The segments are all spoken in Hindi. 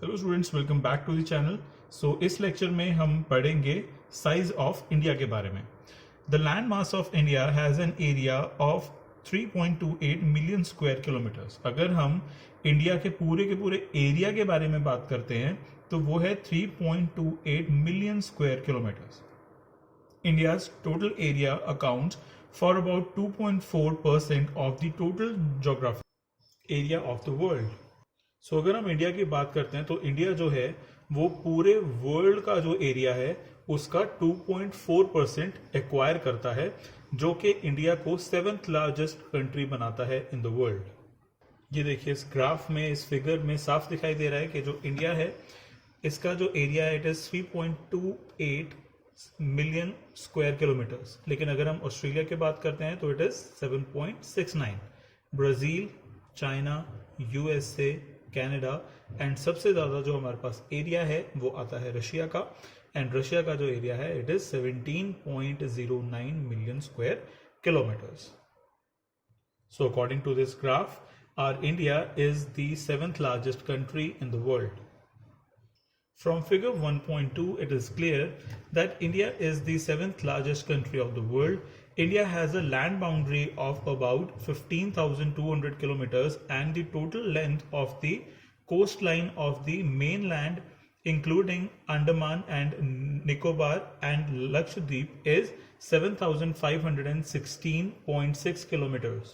Hello students, welcome back to the channel. इस लेक्चर में हम पढ़ेंगे साइज ऑफ इंडिया के बारे में। The land mass of India has an area of 3.28 million square kilometres. अगर हम इंडिया के पूरे एरिया के बारे में बात करते हैं तो वो है 3.28 million square kilometres. India's total area accounts for about 2.4% of the total geographic area of the world. अगर हम इंडिया की बात करते हैं तो इंडिया जो है वो पूरे वर्ल्ड का जो एरिया है उसका 2.4% एक्वायर करता है, जो कि इंडिया को 7th लार्जेस्ट कंट्री बनाता है इन द वर्ल्ड। ये देखिए इस ग्राफ में, इस फिगर में साफ दिखाई दे रहा है कि जो इंडिया है इसका जो एरिया है it is 3.28 million square kilometres. लेकिन अगर हम ऑस्ट्रेलिया की बात करते हैं तो it is 7.69। Brazil, China, USA, Canada and सबसे ज्यादा जो हमारे पास एरिया है वो आता है रशिया का, एंड रशिया का जो एरिया है it is 17.09 million square kilometres. So according to this graph, our India is the 7th largest country in the world. From figure 1.2, it is clear that India is the 7th largest country of the world. India has a land boundary of about 15,200 kilometers, and the total length of the coastline of the mainland, including Andaman and Nicobar and Lakshadweep, is 7,516.6 kilometers.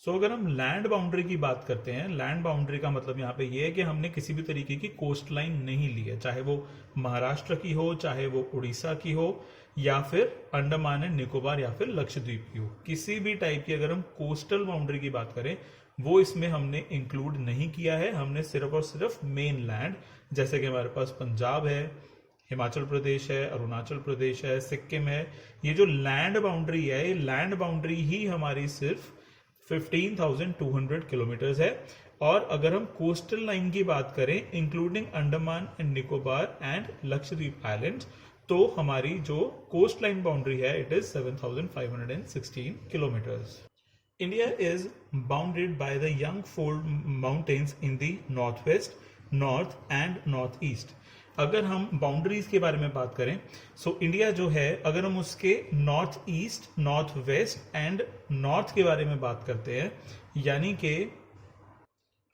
अगर हम लैंड बाउंड्री की बात करते हैं, लैंड बाउंड्री का मतलब यहाँ पे ये है कि हमने किसी भी तरीके की कोस्ट लाइन नहीं ली है, चाहे वो महाराष्ट्र की हो, चाहे वो उड़ीसा की हो, या फिर अंडमान एंड निकोबार या फिर लक्षद्वीप की हो। किसी भी टाइप की अगर हम कोस्टल बाउंड्री की बात करें वो इसमें हमने इंक्लूड नहीं किया है। हमने सिर्फ और सिर्फ मेन लैंड, जैसे कि हमारे पास पंजाब है, हिमाचल प्रदेश है, अरुणाचल प्रदेश है, सिक्किम है, ये जो लैंड बाउंड्री है, ये लैंड बाउंड्री ही हमारी सिर्फ 15,200 किलोमीटर्स है। और अगर हम कोस्टल लाइन की बात करें including Andaman and Nicobar and Lakshadweep islands, तो हमारी जो कोस्ट लाइन बाउंड्री है it is 7,516 kilometres. India is bounded by the young fold mountains in the north west, north and north east. अगर हम बाउंड्रीज के बारे में बात करें इंडिया जो है, अगर हम उसके north east, north west and north के बारे में बात करते हैं, यानी कि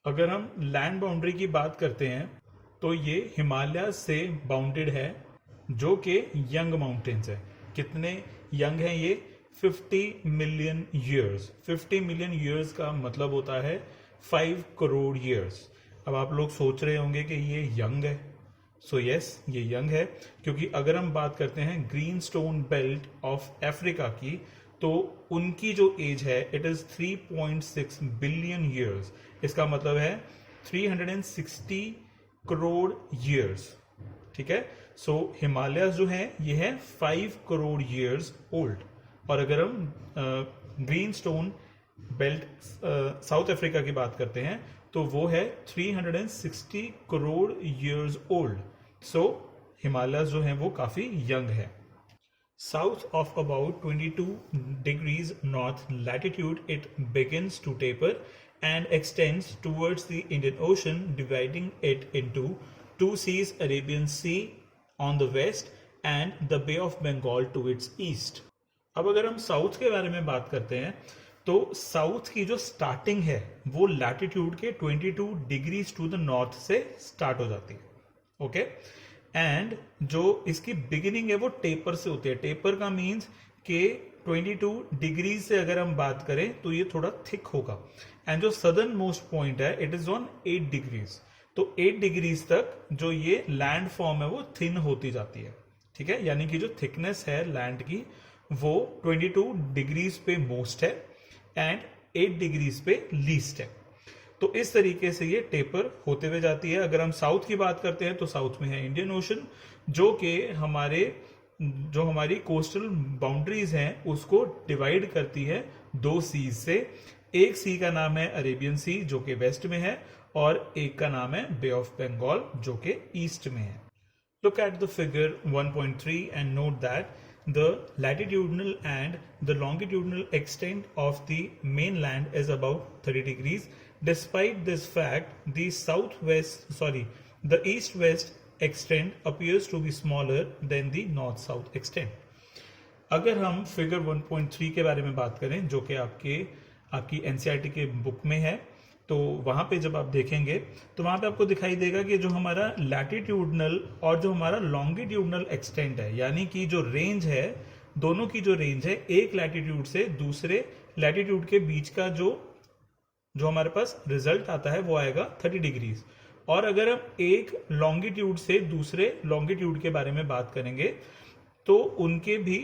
अगर हम लैंड बाउंड्री की बात करते हैं तो ये हिमालय से बाउंडेड है, जो कि यंग माउंटेन्स है। कितने यंग हैं ये? 50 मिलियन ईयर्स। 50 मिलियन ईयर्स का मतलब होता है 5 करोड़ ईयर्स। अब आप लोग सोच रहे होंगे कि ये यंग है। यस, ये यंग है, क्योंकि अगर हम बात करते हैं green stone belt of Africa की, तो उनकी जो एज है इट इज 3.6 बिलियन ईयर्स। इसका मतलब है 360 करोड़ ईयर्स। ठीक है, हिमालय जो है ये है 5 करोड़ ईयर्स ओल्ड। और अगर हम green stone belt south Africa की बात करते हैं तो वो है 360 करोड़ ईयर्स ओल्ड। हिमालय जो है वो काफी यंग है। South of about 22 degrees north latitude, it begins to taper and extends towards the Indian Ocean, dividing it into two seas, Arabian Sea on the west and the Bay of Bengal to its east. अब अगर हम साउथ के बारे में बात करते हैं तो साउथ की जो स्टार्टिंग है वो लैटिट्यूड के 22 डिग्रीज टू द नॉर्थ से स्टार्ट हो जाती है। ओके, एंड जो इसकी बिगिनिंग है वो टेपर से होती है। टेपर का मीन्स कि 22 डिग्रीज से अगर हम बात करें तो ये थोड़ा थिक होगा, एंड जो सदर्न मोस्ट पॉइंट है इट इज ऑन 8 डिग्रीज। तो 8 डिग्रीज तक जो ये लैंड फॉर्म है वो थिन होती जाती है। ठीक है, यानी कि जो थिकनेस है लैंड की वो 22 डिग्रीज पे मोस्ट है एंड 8 डिग्रीज पे लीस्ट है। तो इस तरीके से ये टेपर होते हुए जाती है। अगर हम साउथ की बात करते हैं तो साउथ में है इंडियन ओशन, जो कि हमारी कोस्टल बाउंड्रीज हैं उसको डिवाइड करती है 2 सीज से। एक सी का नाम है अरेबियन सी जो कि वेस्ट में है, और एक का नाम है बे ऑफ बंगाल जो कि ईस्ट में है। Look at the figure 1.3 and note that the latitudinal and the longitudinal extent of the mainland is about 30 degrees. Despite this fact, the east west extent appears to be smaller than the north south extent. अगर हम फिगर 1.3 के बारे में बात करें जो कि आपकी एनसीईआरटी के बुक में है, तो वहाँ पे जब आप देखेंगे तो वहाँ पे आपको दिखाई देगा कि जो हमारा लैटिट्यूडनल और जो हमारा लॉन्गिट्यूडनल एक्सटेंट है, यानी कि जो रेंज है, दोनों की जो रेंज है, एक लैटिट्यूड से दूसरे लैटिट्यूड के बीच का जो हमारे पास रिजल्ट आता है वो आएगा 30 डिग्रीज। और अगर हम एक लॉन्गिट्यूड से दूसरे लॉन्गिट्यूड के बारे में बात करेंगे तो उनके भी,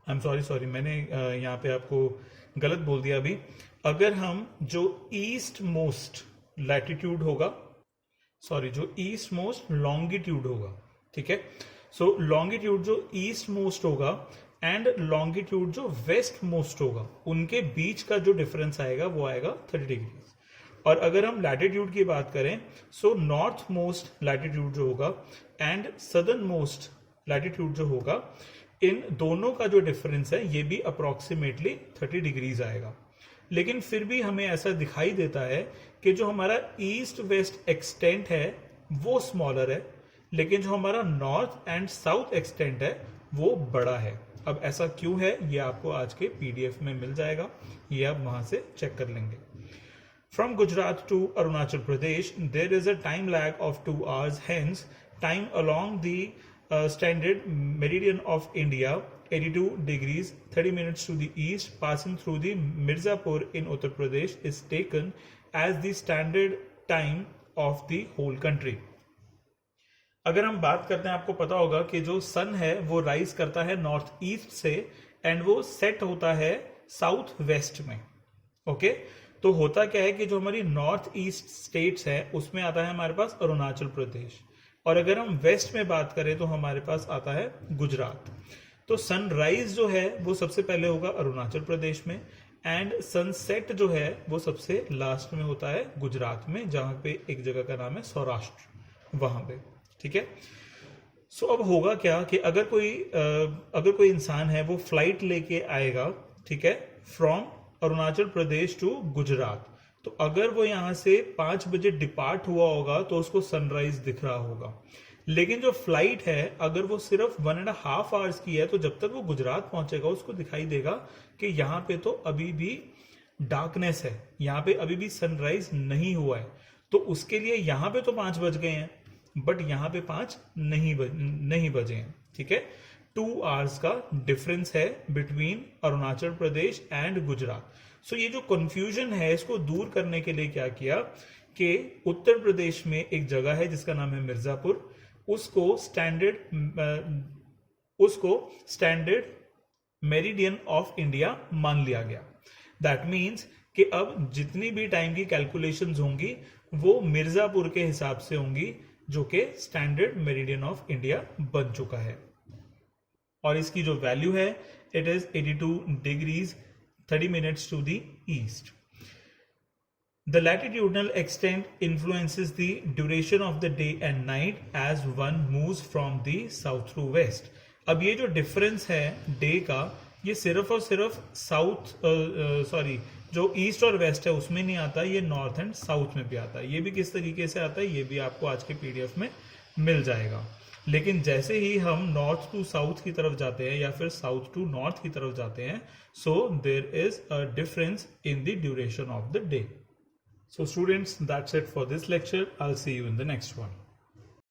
आई एम सॉरी मैंने यहाँ पे आपको गलत बोल दिया अभी। अगर हम जो ईस्ट मोस्ट लैटिट्यूड होगा, जो ईस्ट मोस्ट लॉन्गिट्यूड होगा, ठीक है, सो लॉन्गिट्यूड जो ईस्ट मोस्ट होगा एंड लॉन्गिट्यूड जो वेस्ट मोस्ट होगा, उनके बीच का जो डिफरेंस आएगा वो आएगा 30 डिग्री। और अगर हम लैटिट्यूड की बात करें, सो नॉर्थ मोस्ट लैटिट्यूड जो होगा एंड सदर्न मोस्ट लैटिट्यूड जो होगा, इन दोनों का जो डिफरेंस है ये भी अप्रोक्सीमेटली 30 डिग्रीज आएगा। लेकिन फिर भी हमें ऐसा दिखाई देता है कि जो हमारा ईस्ट वेस्ट एक्सटेंट है वो स्मॉलर है, लेकिन जो हमारा नॉर्थ एंड साउथ एक्सटेंट है वो बड़ा है। अब ऐसा क्यों है ये आपको आज के पीडीएफ में मिल जाएगा, ये आप वहां से चेक कर लेंगे। From Gujarat to Arunachal Pradesh, there is a time lag of 2 hours. Hence, time along the standard meridian of India, 82 degrees 30 minutes to the east, passing through the Mirzapur in Uttar Pradesh, is taken as the standard time of the whole country. अगर हम बात करते हैं, आपको पता होगा कि जो सन है वो राइज करता है नॉर्थ ईस्ट से एंड वो सेट होता है साउथ वेस्ट में। ओके, तो होता क्या है कि जो हमारी नॉर्थ ईस्ट स्टेट्स है उसमें आता है हमारे पास अरुणाचल प्रदेश, और अगर हम वेस्ट में बात करें तो हमारे पास आता है गुजरात। तो सनराइज जो है वो सबसे पहले होगा अरुणाचल प्रदेश में एंड सनसेट जो है वो सबसे लास्ट में होता है गुजरात में, जहां पे एक जगह का नाम है सौराष्ट्र, वहां पे, ठीक है। सो अब होगा क्या कि अगर कोई इंसान है वो फ्लाइट लेके आएगा, ठीक है, फ्रॉम अरुणाचल प्रदेश टू गुजरात, तो अगर वो यहां से 5 बजे डिपार्ट हुआ होगा तो उसको सनराइज दिख रहा होगा। लेकिन जो फ्लाइट है अगर वो सिर्फ 1.5 आवर्स की है, तो जब तक वो गुजरात पहुंचेगा उसको दिखाई देगा कि यहाँ पे तो अभी भी डार्कनेस है, यहाँ पे अभी भी सनराइज नहीं हुआ है। तो उसके लिए यहाँ पे तो 5 बज गए हैं, बट यहाँ पे 5 नहीं बजे हैं, ठीक है। 2 आवर्स का डिफरेंस है between Arunachal Pradesh and Gujarat. So ये जो कंफ्यूजन है इसको दूर करने के लिए क्या किया कि उत्तर प्रदेश में एक जगह है जिसका नाम है मिर्जापुर, उसको स्टैंडर्ड मेरिडियन ऑफ इंडिया मान लिया गया। दैट मीन्स कि अब जितनी भी टाइम की कैलकुलेशंस होंगी वो मिर्जापुर के हिसाब से होंगी, जो कि स्टैंडर्ड मेरिडियन ऑफ इंडिया बन चुका है। और इसकी जो वैल्यू है it is 82 degrees 30 minutes to the east. The latitudinal extent influences the duration of the day and night as one moves from the south to west. अब ये जो डिफरेंस है डे का, ये सिर्फ और सिर्फ जो ईस्ट और वेस्ट है उसमें नहीं आता, ये नॉर्थ एंड साउथ में भी आता है। ये भी किस तरीके से आता है ये भी आपको आज के पीडीएफ में मिल जाएगा। लेकिन जैसे ही हम नॉर्थ टू साउथ की तरफ जाते हैं या फिर साउथ टू नॉर्थ की तरफ जाते हैं, so there is a difference in the duration of the day. So students, that's it for this lecture. I'll see you in the next one.